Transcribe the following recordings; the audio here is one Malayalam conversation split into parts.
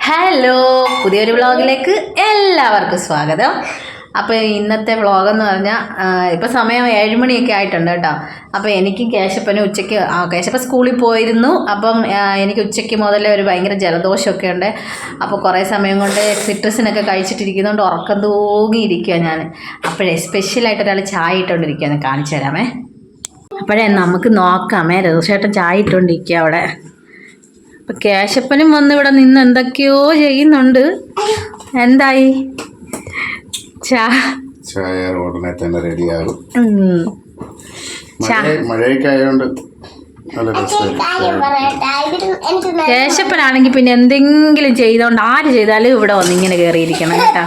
ഹലോ, പുതിയൊരു വ്ളോഗിലേക്ക് എല്ലാവർക്കും സ്വാഗതം. അപ്പോൾ ഇന്നത്തെ വ്ളോഗെന്ന് പറഞ്ഞാൽ ഇപ്പം സമയം 7 മണിയൊക്കെ ആയിട്ടുണ്ട് കേട്ടോ. അപ്പോൾ എനിക്കും കേശപ്പനും ഉച്ചയ്ക്ക് കേശപ്പൻ സ്കൂളിൽ പോയിരുന്നു. അപ്പം എനിക്ക് ഉച്ചയ്ക്ക് മുതലേ ഒരു ഭയങ്കര ജലദോഷമൊക്കെ ഉണ്ട്. അപ്പോൾ കുറേ സമയം കൊണ്ട് സിട്രസിനൊക്കെ കഴിച്ചിട്ടിരിക്കുന്നതുകൊണ്ട് ഉറക്കം തൂങ്ങിയിരിക്കുക ഞാൻ. അപ്പോഴേ സ്പെഷ്യലായിട്ട് ഒരാൾ ചായ ഇട്ടുകൊണ്ടിരിക്കുകയാണ്, കാണിച്ചു തരാമേ. അപ്പോഴേ നമുക്ക് നോക്കാമേ. തീർച്ചയായിട്ടും ചായ ഇട്ടുകൊണ്ടിരിക്കുക അവിടെ. അപ്പം കേശപ്പനും വന്ന് ഇവിടെ നിന്ന് എന്തൊക്കെയോ ചെയ്യുന്നുണ്ട്. എന്തായി? ചായ ഉടനെ തന്നെ റെഡിയാകും. മഴയൊക്കെ ആയതുകൊണ്ട് കേശപ്പനാണെങ്കിൽ പിന്നെ എന്തെങ്കിലും ചെയ്തോണ്ട് ആര് ചെയ്താലും ഇവിടെ വന്ന് ഇങ്ങനെ കയറിയിരിക്കണം കേട്ടാ.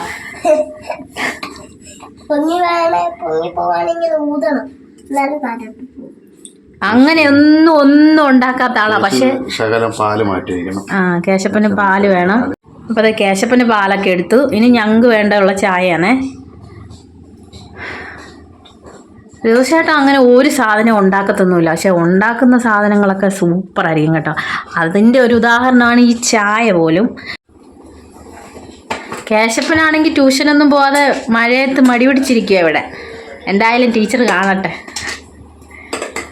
അങ്ങനെ ഒന്നും ഉണ്ടാക്കാത്ത ആളാ. പക്ഷെ ശകലം പാല് മാറ്റിയിരിക്കണം. കേശപ്പന് പാല് വേണം. അപ്പൊ അതെ, കേശപ്പന് പാലൊക്കെ എടുത്തു. ഇനി ഞങ്ങൾക്ക് വേണ്ടുള്ള ചായയാണേ. തീർച്ചയായിട്ടും അങ്ങനെ ഒരു സാധനം ഉണ്ടാക്കത്തൊന്നുമില്ല, പക്ഷെ ഉണ്ടാക്കുന്ന സാധനങ്ങളൊക്കെ സൂപ്പറായിരിക്കും കേട്ടോ. അതിൻ്റെ ഒരു ഉദാഹരണമാണ് ഈ ചായ പോലും. കേശപ്പനാണെങ്കിൽ ട്യൂഷനൊന്നും പോവാതെ മഴയത്ത് മടി പിടിച്ചിരിക്കുക ഇവിടെ. എന്തായാലും ടീച്ചർ കാണട്ടെ.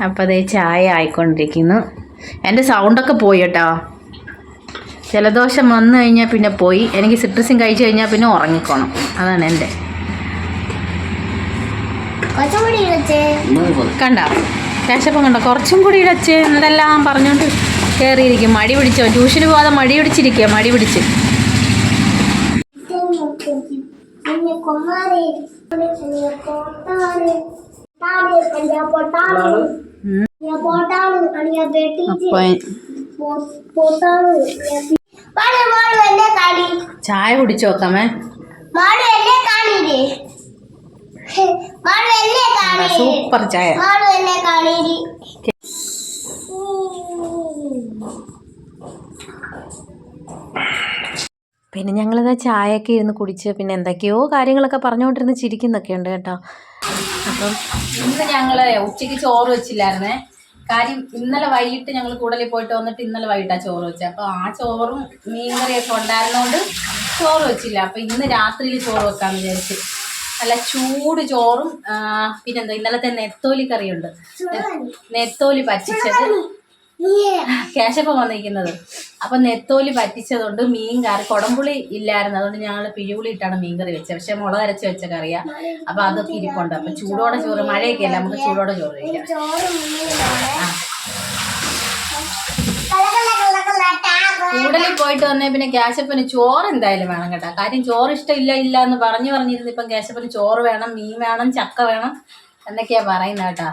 അപ്പോൾ അതേ ചായ ആയിക്കൊണ്ടിരിക്കുന്നു. എൻ്റെ സൗണ്ടൊക്കെ പോയി കേട്ടോ. ജലദോഷം വന്നു കഴിഞ്ഞാൽ പിന്നെ പോയി. എനിക്ക് സിട്രസിൻ കഴിച്ചു കഴിഞ്ഞാൽ പിന്നെ ഉറങ്ങിക്കോണം. അതാണ് എൻ്റെ. കണ്ട കേശപ്പം കണ്ടോ, കുറച്ചും കൂടി ഇടച്ച് എന്തെല്ലാം പറഞ്ഞുകൊണ്ട് കയറിയിരിക്കും. മടി പിടിച്ചോ, ട്യൂഷന് പോകാതെ മടി പിടിച്ചിരിക്കുക. മടി പിടിച്ച് ചായ കുടിച്ചു നോക്കാമേ. സൂപ്പർ ചായ. പിന്നെ ഞങ്ങളിതാ ചായയൊക്കെ ഇരുന്ന് കുടിച്ച് പിന്നെ എന്തൊക്കെയോ കാര്യങ്ങളൊക്കെ പറഞ്ഞുകൊണ്ടിരുന്ന് ചിരിക്കുന്നൊക്കെ ഉണ്ട് കേട്ടോ. അപ്പം ഇന്ന് ഞങ്ങൾ ഉച്ചയ്ക്ക് ചോറ് വെച്ചില്ലായിരുന്നേ. കാര്യം ഇന്നലെ വൈകിട്ട് ഞങ്ങൾ കൂടലിൽ പോയിട്ട് വന്നിട്ട് ഇന്നലെ വൈകിട്ടാണ് ചോറ് വെച്ചത്. അപ്പോൾ ആ ചോറും മീൻകറിയൊക്കെ ഉണ്ടായിരുന്നതുകൊണ്ട് ചോറ് വെച്ചില്ല. അപ്പോൾ ഇന്ന് രാത്രിയിൽ ചോറ് വെക്കാമെന്ന് വിചാരിച്ചു. നല്ല ചൂട് ചോറും പിന്നെന്താ ഇന്നലത്തെ നെത്തോലി കറിയുണ്ട്. നെത്തോലി പറ്റിച്ചത്. കേശപ്പം വന്നിരിക്കുന്നത്. അപ്പം നെത്തോലി പറ്റിച്ചതുകൊണ്ട് മീൻ കറി, കുടംപുളി ഇല്ലായിരുന്നു, അതുകൊണ്ട് ഞങ്ങൾ പിഴിപുളി ഇട്ടാണ് മീൻ കറി വെച്ചത്. പക്ഷെ മുളക് അരച്ച് വെച്ച കറിയാ. അപ്പം അതൊക്കെ ഇരിപ്പുണ്ട്. അപ്പം ചൂടോടെ ചോറ്, മഴയൊക്കെ അല്ല, നമുക്ക് ചൂടോടെ ചോറ് കഴിക്കാം. കൂടലിൽ പോയിട്ട് വന്നേ പിന്നെ കേശപ്പന് ചോറ് എന്തായാലും വേണം കേട്ടോ. കാര്യം ചോറ് ഇഷ്ടമില്ല എന്ന് പറഞ്ഞിരുന്നു. ഇപ്പം കേശപ്പന് ചോറ് വേണം, മീൻ വേണം, ചക്ക വേണം എന്നൊക്കെയാ പറയുന്നത് കേട്ടാ.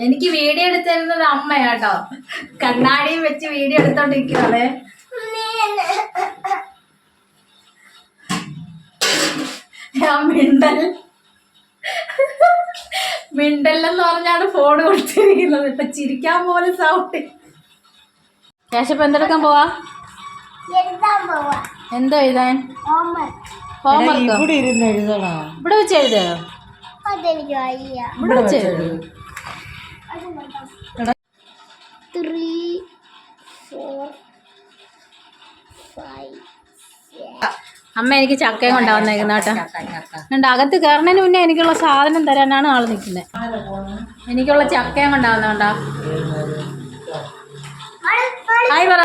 എനിക്ക് വീഡിയോ എടുത്തിരുന്നത് അമ്മയാട്ടോ. കണ്ണാടിയും വെച്ച് വീഡിയോ എടുത്തോണ്ടിരിക്കുന്നത്. മിണ്ടല്ലെന്ന് പറഞ്ഞാണ് ഫോൺ കൊടുത്തിരിക്കുന്നത്. ഇപ്പൊ ചിരിക്കാൻ പോലും സൗണ്ട്. കേശപ്പ എന്തെടുക്കാൻ പോവാ? എന്തോ എഴുതാൻ? ഹോംവർക്ക് ഇവിടെ വെച്ച് എഴുതോ? ഇവിടെ വെച്ച് എഴുതോ? അമ്മ എനിക്ക് ചക്കയും കൊണ്ടാ വന്നേക്കുന്ന കേട്ടോ. എന്നിട്ട് അകത്ത് കയറുന്നതിന് മുന്നേ എനിക്കുള്ള സാധനം തരാനാണ് ആള് നിൽക്കുന്നത്. എനിക്കുള്ള ചക്കയും കൊണ്ടാവുന്നോണ്ടാ. ഹായ് പറ.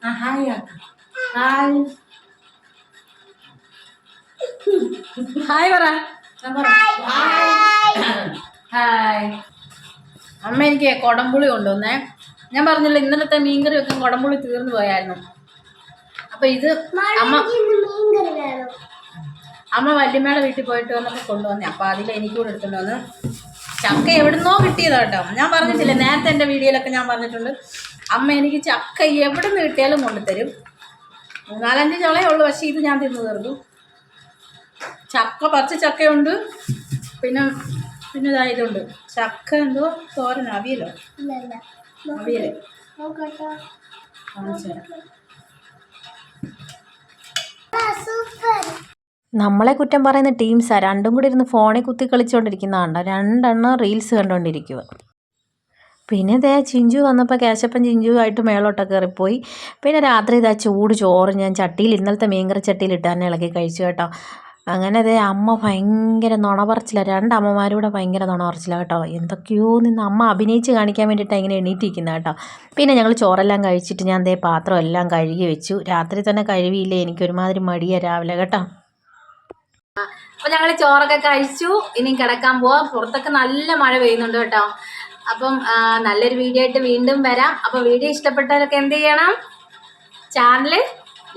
ആ ഹായ് പറ. ഹായ്. അമ്മ എനിക്ക് കുടംപുളി കൊണ്ടുവന്നേ. ഞാൻ പറഞ്ഞില്ല ഇന്നലത്തെ മീൻകറി വെക്കാൻ കുടംപുളി തീർന്നു പോയായിരുന്നു. അപ്പൊ ഇത് അമ്മ വല്യമ്മയുടെ വീട്ടിൽ പോയിട്ട് വന്നപ്പോൾ കൊണ്ടുവന്നേ. അപ്പൊ അതിൽ എനിക്കൂടെ എടുത്തുകൊണ്ട് വന്ന്. ചക്ക എവിടുന്നോ കിട്ടിയതാ കേട്ടോ. ഞാൻ പറഞ്ഞിട്ടില്ല, നേരത്തെ എൻ്റെ വീഡിയോയിലൊക്കെ ഞാൻ പറഞ്ഞിട്ടുണ്ട്. അമ്മ എനിക്ക് ചക്ക എവിടെ നിന്ന് കിട്ടിയാലും കൊണ്ടുതരും. 4-5 ചുളയേ ഉള്ളൂ, പക്ഷേ ഇത് ഞാൻ തിന്നു തീർന്നു. പച്ച ചക്കയുണ്ട്. പിന്നെ ഇതായതുണ്ട് ചക്ക എന്തോ തോരൻ അവിയലോ അവിയൽ നമ്മളെ കുറ്റം പറയുന്ന ടീംസാണ്. രണ്ടും കൂടി ഇരുന്ന് ഫോണിൽ കുത്തി കളിച്ചുകൊണ്ടിരിക്കുന്നതാണ്ടോ. രണ്ടെണ്ണം റീൽസ് കണ്ടുകൊണ്ടിരിക്കുക. പിന്നെ ഇതേ ചിഞ്ചു വന്നപ്പോൾ കേശപ്പൻ ചിഞ്ചുവായിട്ട് മേളോട്ടൊക്കെ കയറിപ്പോയി. പിന്നെ രാത്രി ഇതാ ചൂട് ചോറ് ഞാൻ ചട്ടിയിൽ ഇന്നലത്തെ മീൻകറി ചട്ടിയിൽ ഇട്ട് തന്നെ ഇളക്കി കഴിച്ചു കേട്ടോ. അങ്ങനെ അതേ അമ്മ ഭയങ്കര നുണ പറച്ചില്ല. രണ്ടമ്മമാരൂടെ ഭയങ്കര നുണ പറച്ചില്ല കേട്ടോ. എന്തൊക്കെയോ നിന്ന് അമ്മ അഭിനയിച്ച് കാണിക്കാൻ വേണ്ടിയിട്ടാണ് ഇങ്ങനെ എണീറ്റിരിക്കുന്നത് കേട്ടോ. പിന്നെ ഞങ്ങൾ ചോറെല്ലാം കഴിച്ചിട്ട് ഞാൻ ദേ പാത്രം എല്ലാം കഴുകി വെച്ചു. രാത്രി തന്നെ കഴുകിയില്ലേ, എനിക്കൊരുമാതിരി മടിയാണ് രാവിലെ കേട്ടോ. അപ്പോൾ ഞങ്ങൾ ചോറൊക്കെ കഴിച്ചു. ഇനി കിടക്കാൻ പോവാം. പുറത്തൊക്കെ നല്ല മഴ പെയ്യുന്നുണ്ട് കേട്ടോ. അപ്പം നല്ലൊരു വീഡിയോ ആയിട്ട് വീണ്ടും വരാം. അപ്പോൾ വീഡിയോ ഇഷ്ടപ്പെട്ടവരൊക്കെ എന്ത് ചെയ്യണം? ചാനൽ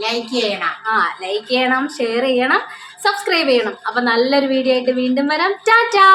ലൈക്ക് ചെയ്യണം. ലൈക്ക് ചെയ്യണം, ഷെയർ ചെയ്യണം, സബ്സ്ക്രൈബ് ചെയ്യണം. അപ്പം നല്ലൊരു വീഡിയോ ആയിട്ട് വീണ്ടും വരാം. ടാറ്റാ.